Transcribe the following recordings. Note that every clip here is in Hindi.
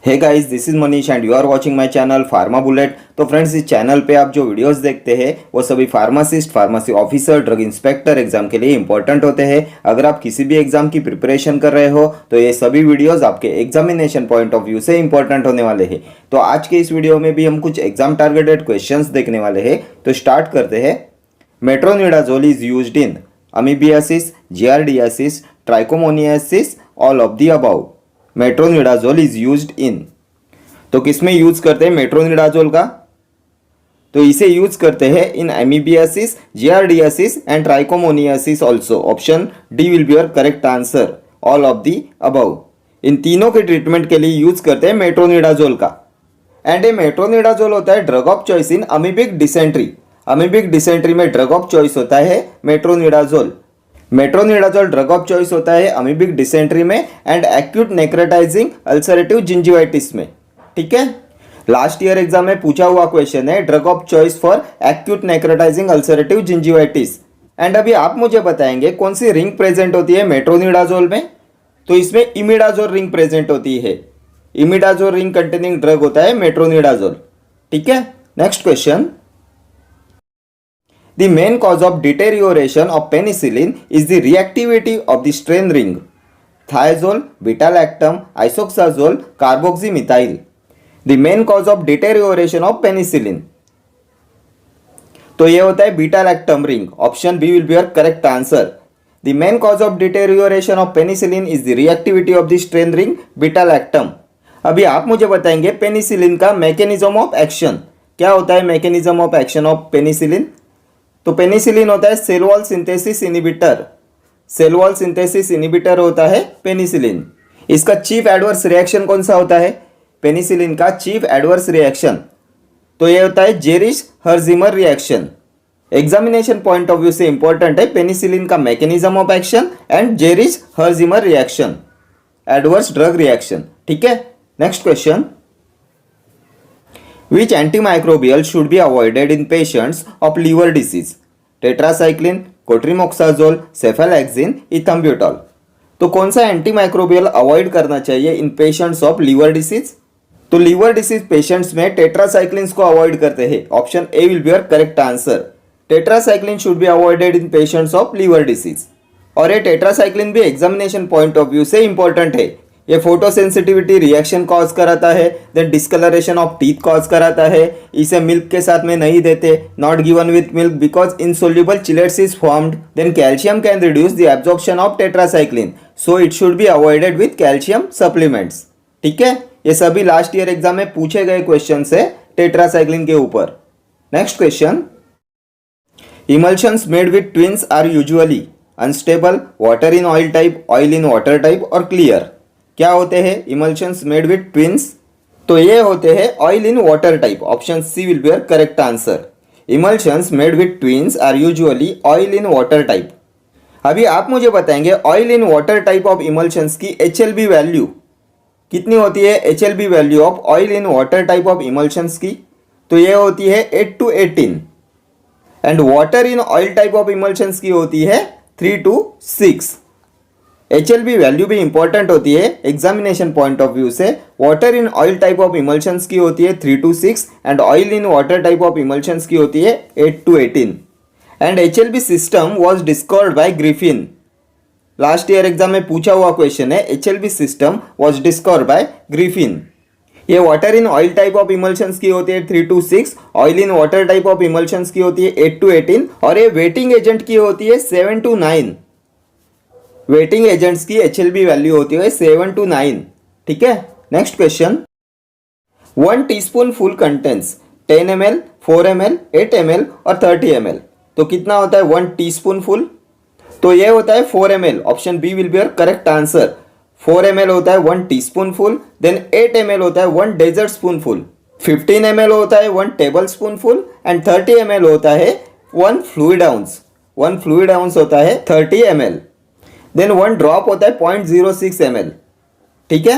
Hey guys, this is Manish and you are watching my channel pharma bullet. तो फ्रेंड्स, इस चैनल पे आप जो वीडियोस देखते हैं वो सभी pharmacist, pharmacy officer, drug inspector exam के लिए इंपॉर्टेंट होते हैं। अगर आप किसी भी एग्जाम की प्रिपरेशन कर रहे हो तो ये सभी वीडियोस आपके एग्जामिनेशन पॉइंट ऑफ व्यू से इंपॉर्टेंट होने वाले हैं। तो आज के इस वीडियो में भी हम कुछ एग्जाम टारगेटेड क्वेश्चंस देखने वाले हैं। तो स्टार्ट करते हैं। Metronidazole is used in amoebiasis, giardiasis, trichomoniasis, all of the above. Metronidazole is used in, तो किसमें यूज करते हैं मेट्रोनिडाजोल का? तो इसे यूज करते हैं in amoebiasis, giardiasis and trichomoniasis also. Option D will be your correct answer, all of the above. इन तीनों के ट्रीटमेंट के लिए यूज करते हैं मेट्रोनिडाजोल का। एंड ये मेट्रोनिडाजोल होता है drug of choice in amoebic dysentery. Amoebic dysentery में ड्रग ऑफ चॉइस होता है metronidazole. Metronidazole drug of choice होता है अमीबिक डिसेंट्री में and acute necrotising ulcerative gingivitis में। ठीक है, लास्ट ईयर एग्जाम में पूछा हुआ क्वेश्चन है drug of choice for acute necrotising ulcerative gingivitis. And अभी आप मुझे बताएंगे कौन सी रिंग प्रेजेंट होती है मेट्रोनिडाजोल में? तो इसमें इमिडाजोल रिंग प्रेजेंट होती है। इमिडाजोल रिंग कंटेनिंग ड्रग होता है मेट्रोनिडाजोल। ठीक है, next question. The main cause of deterioration of penicillin is the reactivity of the strain ring. Thiazole, beta-lactam, isoxazole, carboxymethyl. The main cause of deterioration of penicillin. तो ये होता है beta lactam ring. Option B will be your correct answer. The main cause of deterioration of penicillin is the reactivity of the strain ring beta-lactam. अभी आप मुझे बताएंगे पेनिसिलिन का मैकेनिज्म ऑफ एक्शन क्या होता है? Mechanism of action of penicillin, तो पेनिसिलिन होता है cell wall synthesis inhibitor. Cell wall synthesis inhibitor होता है पेनिसिलिन। इसका चीफ एडवर्स रिएक्शन कौन सा होता है? पेनिसिलिन का चीफ एडवर्स रिएक्शन तो ये होता है Jarisch Herxheimer reaction. Examination point of view से इंपॉर्टेंट है पेनिसिलिन का mechanism of action and Jarisch Herxheimer reaction, adverse drug reaction. ठीक है, next question. Which antimicrobial should be avoided in patients of liver disease? Tetracycline, cotrimoxazole, cephalaxine, ethambutol. तो कौन सा एंटीमाइक्रोबियल अवॉइड करना चाहिए in patients of liver disease? तो लीवर डिसीज पेशेंट्स में टेट्रासाइक्लिन्स को अवॉइड करते हैं। Option A will be your correct answer. Tetracycline should be avoided in patients of liver disease. और ये टेट्रासाइक्लिन भी एग्जामिनेशन पॉइंट ऑफ व्यू से इंपॉर्टेंट है। ये फोटोसेंसिटिविटी रिएक्शन कॉज कराता है, then discolouration of teeth cause कराता है। इसे मिल्क के साथ में नहीं देते, not given with milk because insoluble chelates is formed. Then calcium can reduce the absorption of tetracycline, so it should be avoided with calcium supplements. ठीक है, ये सभी लास्ट ईयर एग्जाम में पूछे गए क्वेश्चन है टेट्रासाइक्लिन के ऊपर। Next question. Emulsions made with tweens are usually unstable, water in oil type, oil in water type और क्लियर। क्या होते हैं इमल्शंस मेड विथ ट्विन्स? तो ये होते हैं oil in water type. Option C will be your correct answer. Emulsions made with tweens are usually oil in water type. अभी आप मुझे बताएंगे oil in water type of emulsions की HLB वैल्यू कितनी होती है? HLB value of oil in water type of emulsions की तो ये होती है 8 to 18 and water in oil type of emulsions की होती है 3 to 6। HLB वैल्यू भी इंपॉर्टेंट होती है एग्जामिनेशन पॉइंट ऑफ व्यू से। Water in oil type of emulsions की होती है 3 to 6 and oil in water type of emulsions की होती है 8 to 18। And HLB system was discovered by Griffin. Last year exam में पूछा हुआ क्वेश्चन है HLB system was discovered by Griffin. ये water in oil type of emulsions की होती है 3 to 6, oil in water type of emulsions की होती है 8 to 18 और ये वेटिंग एजेंट की होती है 7 to 9। वेटिंग एजेंट्स की HLB वैल्यू होती है 7 to 9। ठीक है, next question. 1 teaspoon full contains 10 ml, 4 ml, 8 ml और 30 ml। तो कितना होता है 1 टीस्पून फुल? तो ये होता है 4 ml। Option B will be your correct answer. 4 ml होता है 1 टीस्पून फुल, देन 8 ml होता है 1 डेजर्ट स्पून फुल, 15 ml होता है 1 table spoon full and 30 ml होता है 1 फ्लूइड आउंस। 1 फ्लूइड आउंस होता है 30 ml। देन 1 ड्रॉप होता है 0.06 ml। ठीक है,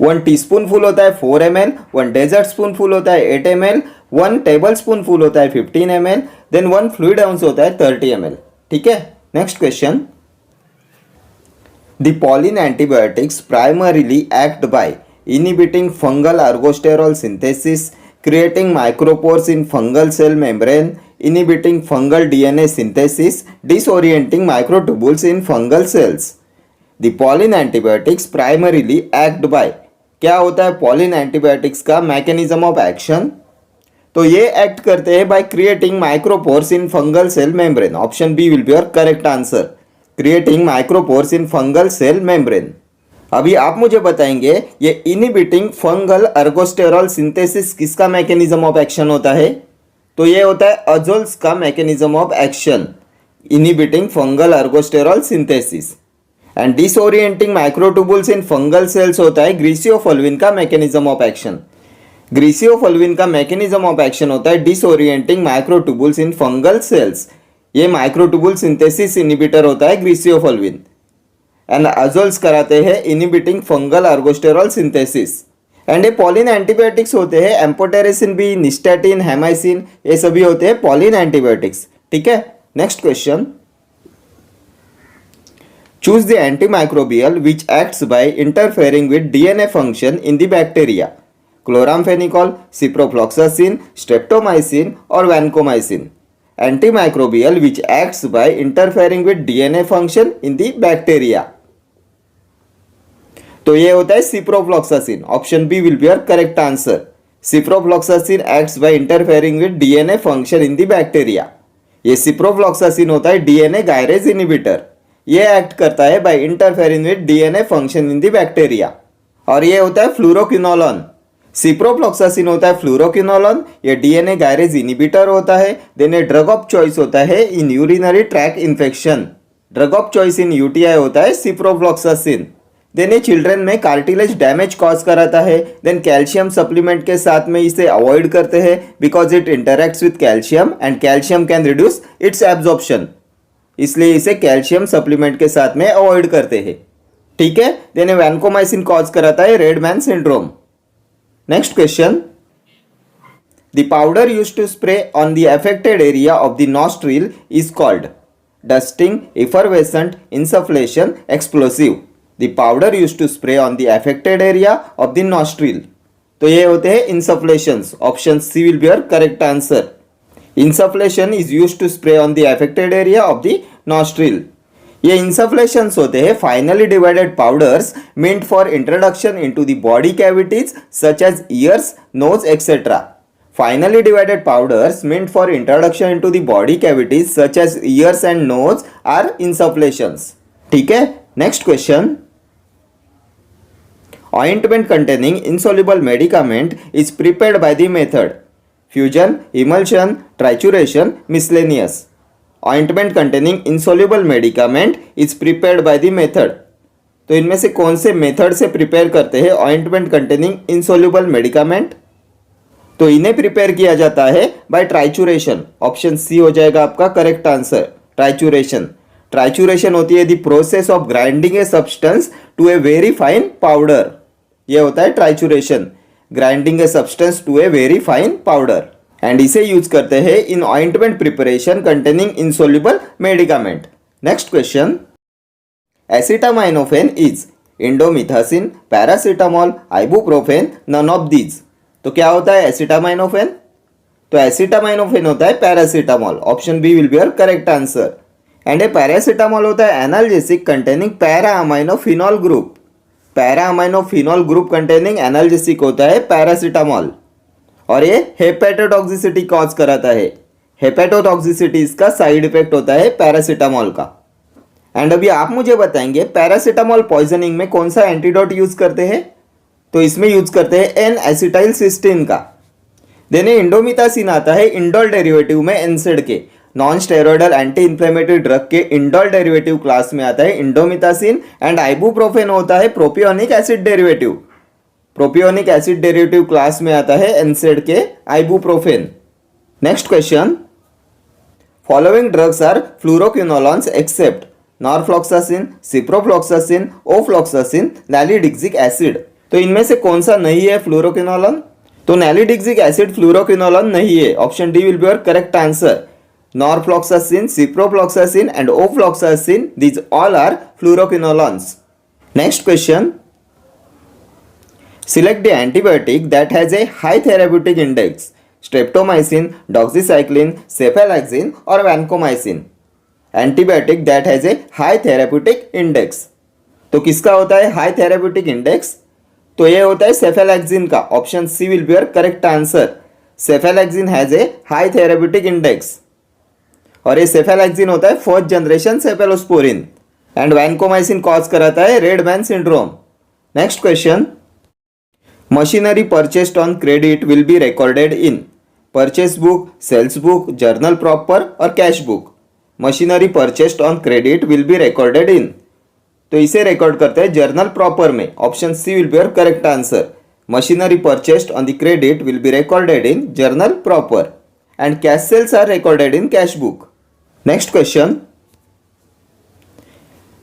1 टीस्पून फुल होता है 4 ml, 1 डेजर्ट स्पून फुल होता है 8 ml, 1 टेबल स्पून फुल होता है 15 ml, देन 1 फ्लूइड आउंस होता है 30 ml। ठीक है, next question. The pollen antibiotics primarily act by inhibiting fungal ergosterol synthesis, creating micropores in fungal cell membrane, inhibiting fungal DNA synthesis, disorienting microtubules in fungal cells. The pollen antibiotics primarily act by, क्या होता है pollen antibiotics का mechanism of action? तो ये एक्ट करते हैं by creating micropores in fungal cell membrane. Option B will be your correct answer. Creating micropores in fungal cell membrane. अभी आप मुझे बताएंगे ये इनहिबिटिंग फंगल अर्गोस्टेरॉल सिंथेसिस किसका मैकेनिज्म ऑफ एक्शन होता है? तो ये होता है अजोल्स का mechanism of action, inhibiting fungal ergosterol synthesis. And disorienting microtubules in fungal cells होता है ग्रीसियोफोल्विन का मैकेनिज्म ऑफ एक्शन. ग्रीसियोफोल्विन का मैकेनिज्म ऑफ एक्शन होता है disorienting microtubules in fungal sales. ये माइक्रोट्यूबुल सिंथेसिस इनहिबिटर होता है ग्रीसियोफोल्विन. एंड अजोल्स कराते हैं inhibiting fungal ergosterol synthesis. And ये पॉलिन एंटीबायोटिक्स होते हैं एम्पोटेरेसिन बी, निस्टैटिन, हेमाइसिन, ये सभी होते हैं पॉलिन एंटीबायोटिक्स. ठीक है, next question. Choose the antimicrobial which acts by interfering with DNA function in the bacteria. Chloramphenicol, ciprofloxacin, streptomycin और vancomycin. Antimicrobial which acts by interfering with DNA function in the bacteria. तो ये होता है ciprofloxacin. Option B will be your correct answer. Ciprofloxacin acts by interfering with DNA function in the bacteria. ये सिप्रोफ्लॉक्सासिन होता है डीएनए गायरेज इनहिबिटर. ये एक्ट करता है by interfering with DNA function in the bacteria. और ये होता है फ्लोरोक्विनोलोन. सिप्रोफ्लॉक्सासिन होता है फ्लोरोक्विनोलोन. ये डीएनए गायरेज इनहिबिटर होता है. देन ये ड्रग ऑफ चॉइस होता है in urinary tract infection. Drug of choice in UTI होता है सिप्रोफ्लॉक्सासिन. देन ये चिल्ड्रन में कार्टिलेज डैमेज कॉज कराता है. देन कैल्शियम सप्लीमेंट के साथ में इसे अवॉइड करते हैं because it interacts with calcium and calcium can reduce it's absorption. इसलिए इसे कैल्शियम सप्लीमेंट के साथ में अवॉइड करते हैं. ठीक है, देन ये वैनकोमाइसिन कॉज कराता है red man syndrome. Next question. The powder used to spray on the affected area of the nostril is called dusting, effervescent, insufflation, explosive. The powder used to spray on the affected area of the nostril. तो ये होते हैं insufflations. Option C will be your correct answer. Insufflation is used to spray on the affected area of the nostril. ये इंसफ्लेशंस होते हैं finely divided powders meant for introduction into the body cavities such as ears, nose etcetera. Finely divided powders meant for introduction into the body cavities such as ears and nose are insufflations. ठीक है, next question. Ointment containing insoluble medicament is prepared by the method fusion, emulsion, trituration, miscellaneous. Ointment containing insoluble medicament is prepared by the method. तो इनमें से कौन से मेथड से प्रिपेयर करते हैं ऑइंटमेंट कंटेनिंग इंसोल्यूबल मेडिकामेंट? तो इन्हें प्रिपेयर किया जाता है बाय ट्राइचुरेशन. ऑप्शन सी हो जाएगा आपका करेक्ट आंसर. ट्राइचुरेशन. ट्राइचुरेशन होती है the process of grinding a substance to a very fine powder. यह होता है trituration, grinding a substance to a very fine powder. And इसे यूज करते हैं in ointment preparation containing insoluble medicament. Next question. Acetaminophen is indomethacin, paracetamol, ibuprofen, none of these. तो क्या होता है एसिटामाइनोफेन? तो एसिटामाइनोफेन होता है paracetamol. Option B will be your correct answer. And a paracetamol होता है analgesic containing para aminophenol group. Para aminophenol group containing analgesic होता है पैरासीटामोल. और ये हेपेटोटॉक्सिसिटी कॉज कराता है. हेपेटोटॉक्सिसिटी इसका साइड इफेक्ट होता है पैरासीटामोल का. एंड अभी आप मुझे बताएंगे पैरासीटामोल पॉइजनिंग में कौन सा एंटीडोट यूज करते हैं? तो इसमें यूज करते हैं एन एसिटाइल सिस्टीन का. देन इंडोमिथासिन आता है इंडोल डेरिवेटिव में एनसेड के. Non steroidal anti inflammatory drug के इंडोल डेरिवेटिव क्लास में आता है इंडोमिथासिन. एंड आइबुप्रोफेन होता है propionic acid derivative. Propionic acid derivative class में आता है एनसेड के ibuprofen. Next question. Following drugs are fluoroquinolones except norfloxacin, ciprofloxacin, ofloxacin, nalidixic acid. तो इनमें से कौन सा नहीं है फ्लूरोक्विनोलॉन? तो नैलिडिक्सिक एसिड फ्लूरोक्विनोलॉन नहीं है. Option D will be your correct answer. Norfloxacin, ciprofloxacin and ofloxacin, these all are fluoroquinolones. Next question. Select the antibiotic that has a high therapeutic index. Streptomycin, doxycycline, cefalexin or vancomycin. Antibiotic that has a high therapeutic index. तो किसका होता है हाई थेरेप्यूटिक इंडेक्स? तो ये होता है सेफेलैक्सिन का। Option C will be your correct answer. Cephalexin has a high therapeutic index और ये सेफेलैक्सिन होता है fourth generation cephalosporin and vancomycin cause कराता है red man syndrome. Next question, machinery purchased on credit will be recorded in purchase book, sales book, journal proper और cash book. Machinery purchased on credit will be recorded in, तो इसे रिकॉर्ड करते हैं जर्नल प्रॉपर में। Option C will be your correct answer. Machinery purchased on the credit will be recorded in journal proper and cash sales are recorded in cash book. Next question,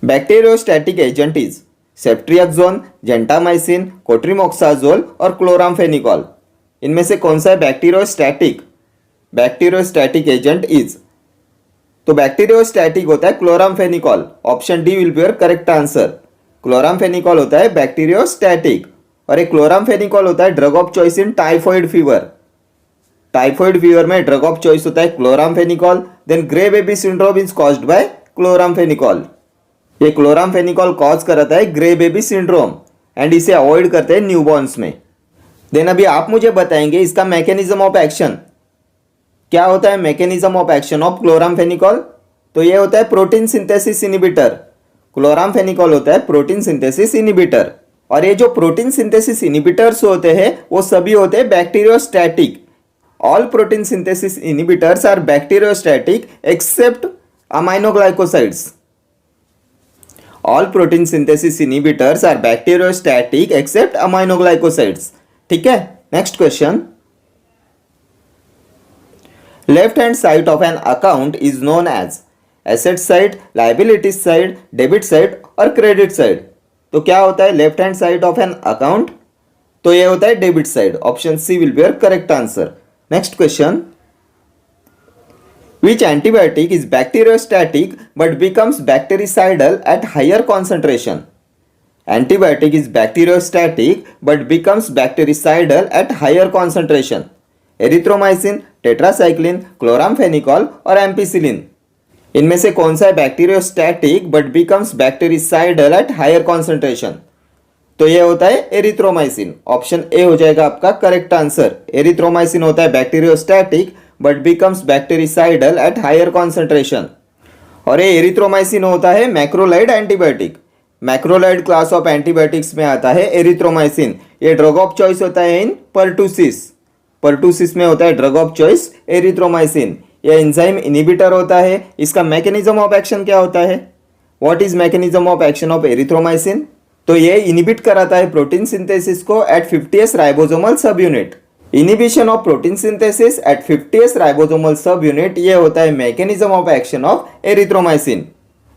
bacteriostatic agent is ceftriaxone, gentamicin, cotrimoxazole और क्लोरामफेनिकॉल। इनमें से कौन सा है बैक्टीरियोस्टैटिक? बैक्टीरियोस्टैटिक एजेंट इज, तो बैक्टीरियोस्टैटिक होता है chloramphenicol. Option D will be your correct answer. Chloramphenicol होता है बैक्टीरियोस्टैटिक और एक क्लोरामफेनिकॉल होता है drug of choice in typhoid fever. Typhoid fever में ड्रग ऑफ चॉइस होता है chloramphenicol. Then grey baby syndrome is caused by chloramphenicol. ये क्लोरामफेनिकॉल कॉज कराता है ग्रे बेबी सिंड्रोम एंड इसे अवॉइड करते हैं न्यूबॉर्न्स में। देन अभी आप मुझे बताएंगे इसका मैकेनिज्म ऑफ एक्शन क्या होता है। Mechanism of action of chloramphenicol, तो ये होता है प्रोटीन सिंथेसिस इनिबिटर। क्लोरामफेनिकॉल होता है प्रोटीन सिंथेसिस इनिबिटर और ये जो प्रोटीन सिंथेसिस इनिबिटर्स होते हैं वो सभी होते हैं bacteriostatic. All protein synthesis inhibitors are bacteriostatic except aminoglycosides. All protein synthesis inhibitors are bacteriostatic except aminoglycosides. ठीक है, next question, left hand side of an account is known as asset side, liabilities side, debit side और क्रेडिट साइड। तो क्या होता है left hand side of an account? तो ये होता है debit side. Option C will be your correct answer. Next question, which antibiotic is bacteriostatic but becomes bactericidal at higher concentration? Antibiotic is bacteriostatic but becomes bactericidal at higher concentration. Erythromycin, tetracycline, chloramphenicol और एम्पिसिलिन। इनमें से कौन सा है bacteriostatic but becomes bactericidal at higher concentration? तो ये होता है एरिथ्रोमाइसिन। ऑप्शन ए हो जाएगा आपका करेक्ट आंसर। एरिथ्रोमाइसिन होता है bacteriostatic but becomes bactericidal at higher concentration और ये एरिथ्रोमाइसिन होता है macrolide antibiotic. Macrolide class of antibiotics में आता है एरिथ्रोमाइसिन। ये ड्रग ऑफ चॉइस होता है इन पर्टूसिस। पर्टूसिस में होता है ड्रग ऑफ चॉइस एरिथ्रोमाइसिन। यह एंजाइम इनिबिटर होता है। इसका मैकेनिज्म ऑफ एक्शन क्या होता है? What is mechanism of action of erythromycin? तो ये इनिबिट कराता है प्रोटीन सिंथेसिस को at 50s ribosomal subunit. Inhibition of protein synthesis at 50s ribosomal subunit, ये होता है mechanism of action of erythromycin.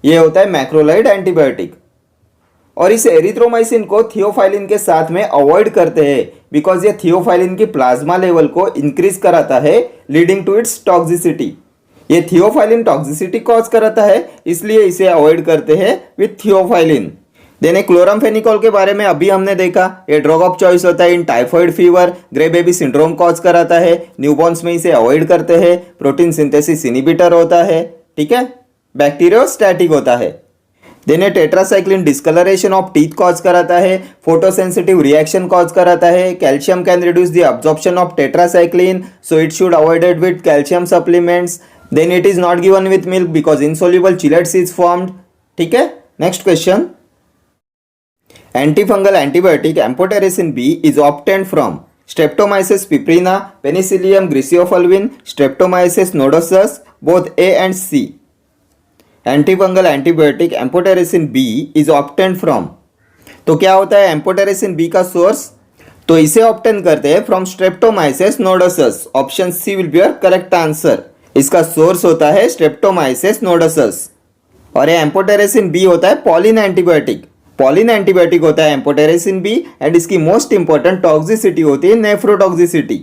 ये होता है मैक्रोलाइड एंटीबायोटिक और इस एरिथ्रोमाइसिन को थियोफाइलिन के साथ में अवॉइड करते हैं बिकॉज ये थियोफाइलिन की प्लाज्मा लेवल को इंक्रीज कराता है लीडिंग टू इट्स टॉक्सिसिटी। ये थियोफाइलिन टॉक्सिसिटी कॉज कराता है इसलिए इसे अवॉइड करते हैं विथ थियोफाइलिन। देन क्लोरामफेनिकॉल के बारे में अभी हमने देखा, ये ड्रग ऑफ चॉइस होता है in typhoid fever, grey baby syndrome cause कराता है, न्यूबॉर्न्स में इसे अवॉइड करते हैं, प्रोटीन सिंथेसिस इनिबिटर होता है। ठीक है, बैक्टीरियोस्टैटिक होता है। देन ये tetracycline discolouration of teeth cause कराता है, फोटोसेंसिटिव रिएक्शन कॉज कराता है, calcium can reduce the absorption of tetracycline so it should avoided with calcium supplements. Then it is not given with milk because insoluble chelates is formed. ठीक है, next question, antifungal antibiotic amphotericin B is obtained from Streptomyces piprina, Penicillium griseofulvin, Streptomyces nodosus, both A and C. Antifungal antibiotic amphotericin B is obtained from, तो क्या होता है एम्पोटेरिसिन बी का सोर्स? तो इसे ऑब्टेन करते हैं from Streptomyces nodosus. Option C will be your correct answer. इसका सोर्स होता है स्ट्रेप्टोमाइसेस नोडोसस और ये एम्पोटेरिसिन बी होता है पॉलिन एंटीबायोटिक। पॉलिन एंटीबायोटिक होता है एम्पोटेरिसिन बी एंड इसकी मोस्ट इंपॉर्टेंट टॉक्सिसिटी होती है नेफ्रोटॉक्सिसिटी।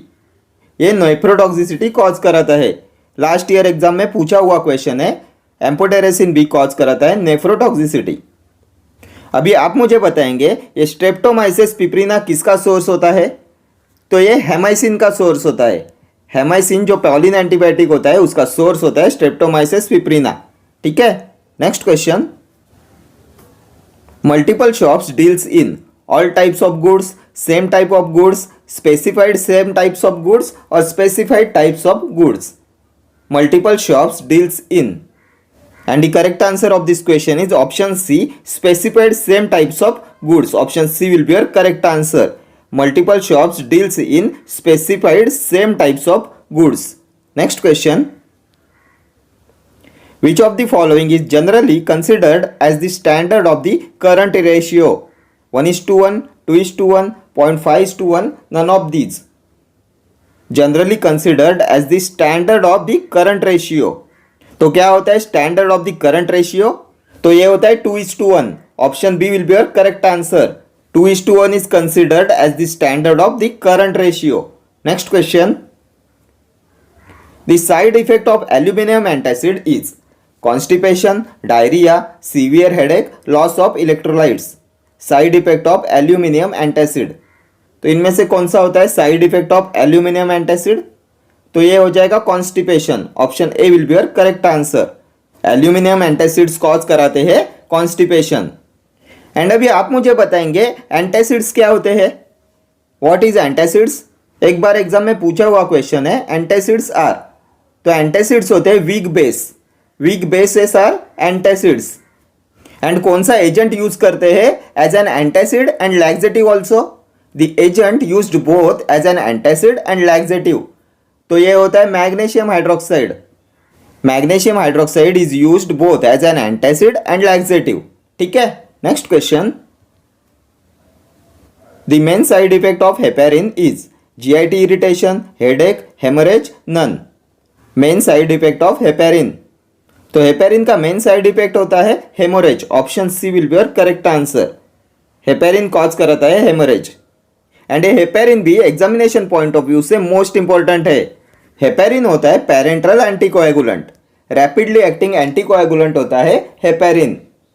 ये नेफ्रोटॉक्सिसिटी कॉज कराता है। लास्ट ईयर एग्जाम में पूछा हुआ क्वेश्चन है, एम्पोटेरिसिन बी कॉज कराता है नेफ्रोटॉक्सिसिटी। अभी आप मुझे बताएंगे ये स्ट्रेप्टोमाइसिस पिपरीना किसका सोर्स होता है? तो ये हेमाइसिन का सोर्स होता है। हेमाइसिन जो पॉलिन एंटीबायोटिक होता है उसका सोर्स होता है स्ट्रेप्टोमाइसिस पिपरीना। ठीक है, next question. Multiple shops deals in all types of goods, same type of goods, specified same types of goods और specified types of goods. Multiple shops deals in, and the correct answer of this question is option C, specified same types of goods. Option C will be your correct answer. Multiple shops deals in specified same types of goods. Next question. Which of the following is generally considered as the standard of the current ratio? 1:1, 2:1, 0.5:1, none of these. Generally considered as the standard of the current ratio. तो क्या होता है standard of the current ratio? तो ये होता है 2:1. Option B will be your correct answer. 2:1 is considered as the standard of the current ratio. Next question. The side effect of aluminium antacid is constipation, diarrhoea, severe headache, loss of electrolytes. Side effect of aluminium antacid, तो इनमें से कौन सा होता है side effect of aluminium antacid? तो ये हो जाएगा constipation. Option A will be your correct answer. Aluminium antacids cause कराते हैं कॉन्स्टिपेशन. एंड अभी आप मुझे बताएंगे एंटासिड्स क्या होते हैं? What is antacids? एक बार एग्जाम में पूछा हुआ क्वेश्चन है. एंटासिड्स आर, तो एंटासिड्स होते हैं weak base. Weak bases are antacids. And कौन सा एजेंट यूज करते हैं as an antacid and laxative also? The agent used both as an antacid and laxative. तो ये होता है magnesium hydroxide. Magnesium hydroxide is used both as an antacid and laxative. ठीक है, next question. The main side effect of heparin is GIT irritation, headache, haemorrhage, none. Main side effect of heparin, तो हेपेरिन का मेन साइड इफेक्ट होता है haemorrhage. Option C will be your correct answer. Heparin cause कराता है हेमोरेज. एंड ये हेपेरिन भी एग्जामिनेशन पॉइंट ऑफ व्यू से मोस्ट इंपॉर्टेंट है. हेपेरिन होता है parenteral anticoagulant. Rapidly acting anticoagulant होता है heparin.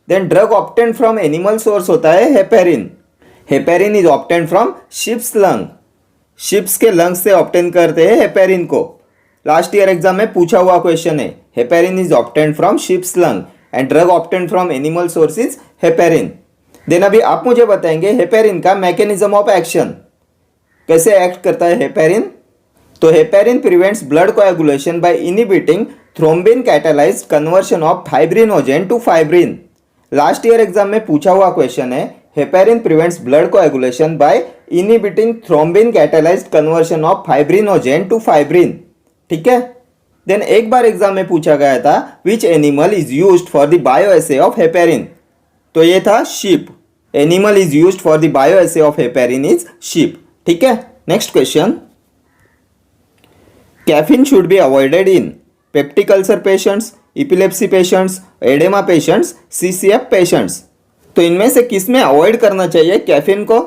Then drug obtained from animal source होता है heparin. Heparin is obtained from sheep's lung. Sheep's के लंग्स से ऑब्टेन करते हैं हेपेरिन को. लास्ट ईयर एग्जाम में पूछा हुआ क्वेश्चन है. Heparin is obtained from sheep's lung and drug obtained from animal source is heparin. Then अभी आप मुझे बताएंगे हेपेरिन का मैकेनिज्म ऑफ एक्शन. कैसे एक्ट करता है हेपेरिन? तो heparin prevents blood coagulation by inhibiting thrombin catalysed conversion of fibrinogen to fibrin. Last year exam में पूछा हुआ क्वेश्चन है. Heparin prevents blood coagulation by inhibiting thrombin catalysed conversion of fibrinogen to fibrin. ठीक है. देन एक बार एग्जाम में पूछा गया था which animal is used for the bioassay of heparin? तो ये था sheep. Animal is used for the bioassay of heparin is sheep. ठीक है, next question. Caffeine should be avoided in peptic ulcer patients, epilepsy patients, oedema patients, CCF patients. तो इनमें से किस में अवॉइड करना चाहिए कैफीन को?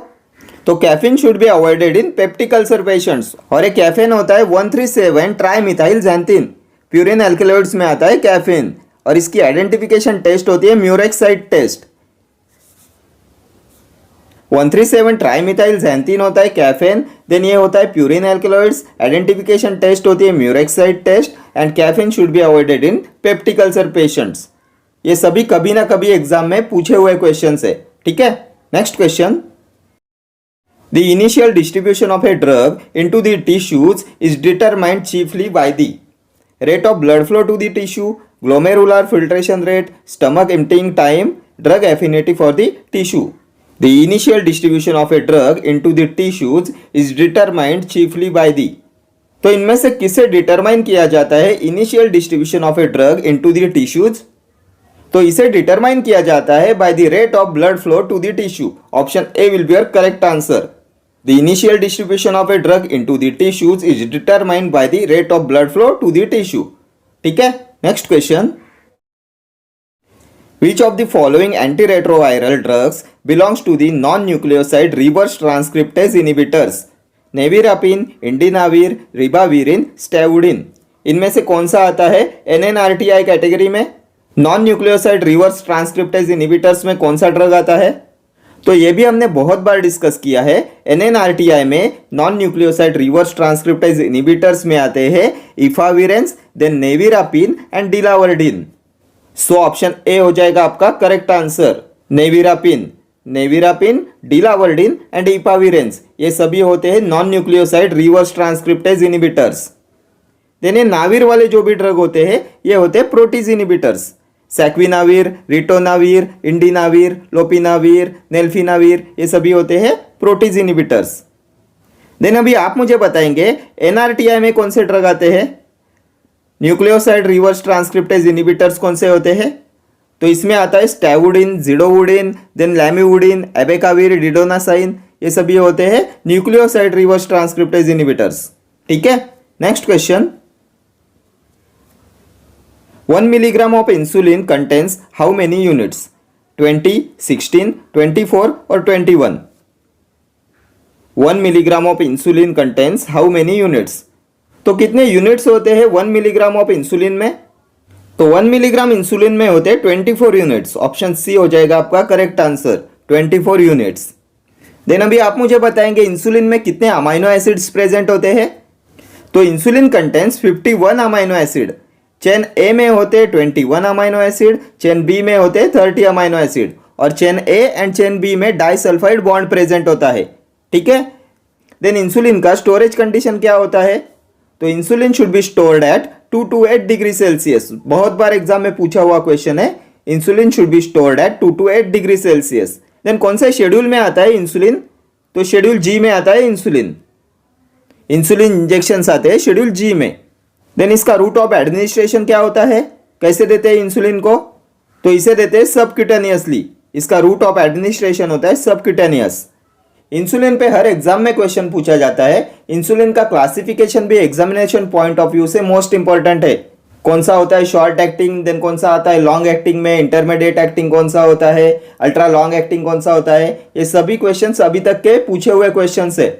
तो caffeine should be avoided in peptic ulcer patients. और ये कैफीन होता है 137 ट्राइमिथाइल ज़ैंथिन. प्यूरिन एल्कलॉइड्स में आता है कैफीन और इसकी आइडेंटिफिकेशन टेस्ट होती है म्यूरेक्साइड टेस्ट. 137 ट्राइमिथाइल ज़ैंथिन होता है कैफीन. देन ये होता है प्यूरिन एल्कलॉइड्स. आइडेंटिफिकेशन टेस्ट होती है murexide test. And caffeine should be avoided in peptic ulcer patients. ये सभी कभी ना कभी एग्जाम में पूछे हुए क्वेश्चन है. ठीक है, next question. The initial distribution of a drug into the tissues is determined chiefly by the rate of blood flow to the tissue, glomerular filtration rate, stomach emptying time, drug affinity for the tissue. The initial distribution of a drug into the tissues is determined chiefly by the. तो इनमें से किसे डिटरमाइन किया जाता है initial distribution of a drug into the tissues? तो इसे डिटरमाइन किया जाता है by the rate of blood flow to the tissue. Option A will be your correct answer. The initial distribution of a drug into the tissues is determined by the rate of blood flow to the tissue. ठीक है, next question. Which of the following antiretroviral drugs belongs to the non-nucleoside reverse transcriptase inhibitors? Nevirapine, indinavir, ribavirin, stavudine. इनमें से कौन सा आता है NNRTI कैटेगरी में? Non nucleoside reverse transcriptase inhibitors में कौन सा ड्रग आता है? तो ये भी हमने बहुत बार डिस्कस किया है। NNRTI में non nucleoside reverse transcriptase inhibitors में आते हैं efavirenz, then nevirapine and delavirdine. So option A हो जाएगा आपका correct answer, nevirapine, delavirdine and efavirenz, ये सभी होते हैं non nucleoside reverse transcriptase inhibitors. Then ये नाविर वाले जो भी ड्रग होते हैं ये होते हैं प्रोटीज इनहिबिटर्स, सैक्विनाविर, रिटोनाविर, इंडिनाविर, लोपिनाविर, नेल्फिनाविर, ये सभी होते हैं प्रोटीज इनहिबिटर्स। देन अभी आप मुझे बताएंगे NRTI में कौन से ड्रग आते हैं? न्यूक्लियोसाइड रिवर्स ट्रांसक्रिप्टेज इनहिबिटर्स कौन से होते हैं? तो इसमें आता है स्टैवुडिन, जिडोवुडिन, देन लैमिवुडिन, एबेकाविर, डिडोनासाइन, ये सभी होते हैं न्यूक्लियोसाइड रिवर्स ट्रांसक्रिप्टेज इनहिबिटर्स। ठीक है, next question. 1 milligram of insulin contains how many units? 20, 16, 24 और 21? 1 milligram of insulin contains how many units? तो कितने यूनिट्स होते हैं 1 मिलीग्राम ऑफ इंसुलिन में? तो 1 मिलीग्राम इंसुलिन में होते हैं 24 यूनिट्स। ऑप्शन सी हो जाएगा आपका करेक्ट आंसर, 24 यूनिट्स। देन अभी आप मुझे बताएंगे इंसुलिन में कितने अमाइनो एसिड्स प्रेजेंट होते हैं? तो insulin contains 51 amino acid. Chain A में होते 21 अमाइनो एसिड, चेन बी में होते 30 अमाइनो एसिड, और chain A and chain B में डाइसल्फाइड बॉन्ड प्रेजेंट होता है। ठीक है, देन इंसुलिन का स्टोरेज कंडीशन क्या होता है? तो insulin should be stored at 2 to 8 degree Celsius. बहुत बार एग्जाम में पूछा हुआ क्वेश्चन है, insulin should be stored at 2 to 8 degree Celsius. Then कौन सा शेड्यूल में आता है इंसुलिन? तो शेड्यूल जी में आता है इंसुलिन इंजेक्शन आते हैं शेड्यूल जी में। देन इसका रूट ऑफ एडमिनिस्ट्रेशन क्या होता है? कैसे देते हैं इंसुलिन को? तो इसे देते हैं सबक्यूटेनियसली। इसका रूट ऑफ एडमिनिस्ट्रेशन होता है सबक्यूटेनियस। इंसुलिन पे हर एग्जाम में क्वेश्चन पूछा जाता है। इंसुलिन का क्लासिफिकेशन भी एग्जामिनेशन पॉइंट ऑफ व्यू से मोस्ट इंपॉर्टेंट है। कौन सा होता है शॉर्ट एक्टिंग, देन कौन सा आता है लॉन्ग एक्टिंग में, इंटरमीडिएट एक्टिंग कौन सा होता है, अल्ट्रा लॉन्ग एक्टिंग कौन सा होता है, ये सभी क्वेश्चन अभी तक के पूछे हुए क्वेश्चन है।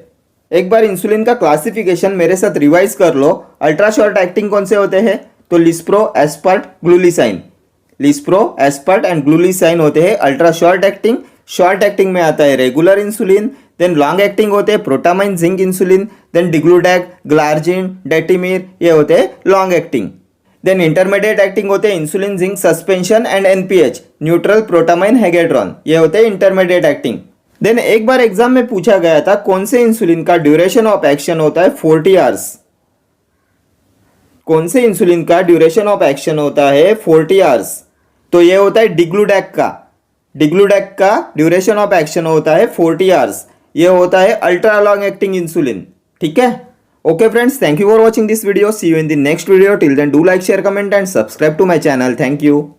एक बार इंसुलिन का क्लासिफिकेशन मेरे साथ रिवाइज कर लो। अल्ट्रा शॉर्ट एक्टिंग कौन से होते हैं? तो lispro, aspart, glulisine. Lispro, aspart and glulisine होते हैं ultra short acting. Short acting में आता है regular insulin. Then long acting होते हैं protamine, zinc insulin, then degludec, glargine, detemir, ये होते हैं long acting. Then intermediate acting होते हैं insulin, zinc suspension and NPH, neutral, protamine, Hagedorn, ये होते हैं इंटरमीडिएट एक्टिंग। देन एक बार एग्जाम में पूछा गया था कौन से इंसुलिन का ड्यूरेशन ऑफ एक्शन होता है 40 आवर्स। कौन से इंसुलिन का ड्यूरेशन ऑफ एक्शन होता है 40 आवर्स? तो ये होता है डिग्लूडैक का ड्यूरेशन ऑफ एक्शन होता है 40 आवर्स। ये होता है अल्ट्रा लॉन्ग एक्टिंग इंसुलिन। ठीक है, okay friends, thank you for watching this video. See you in the next video. Till then do like, share, comment and subscribe to my channel. Thank you.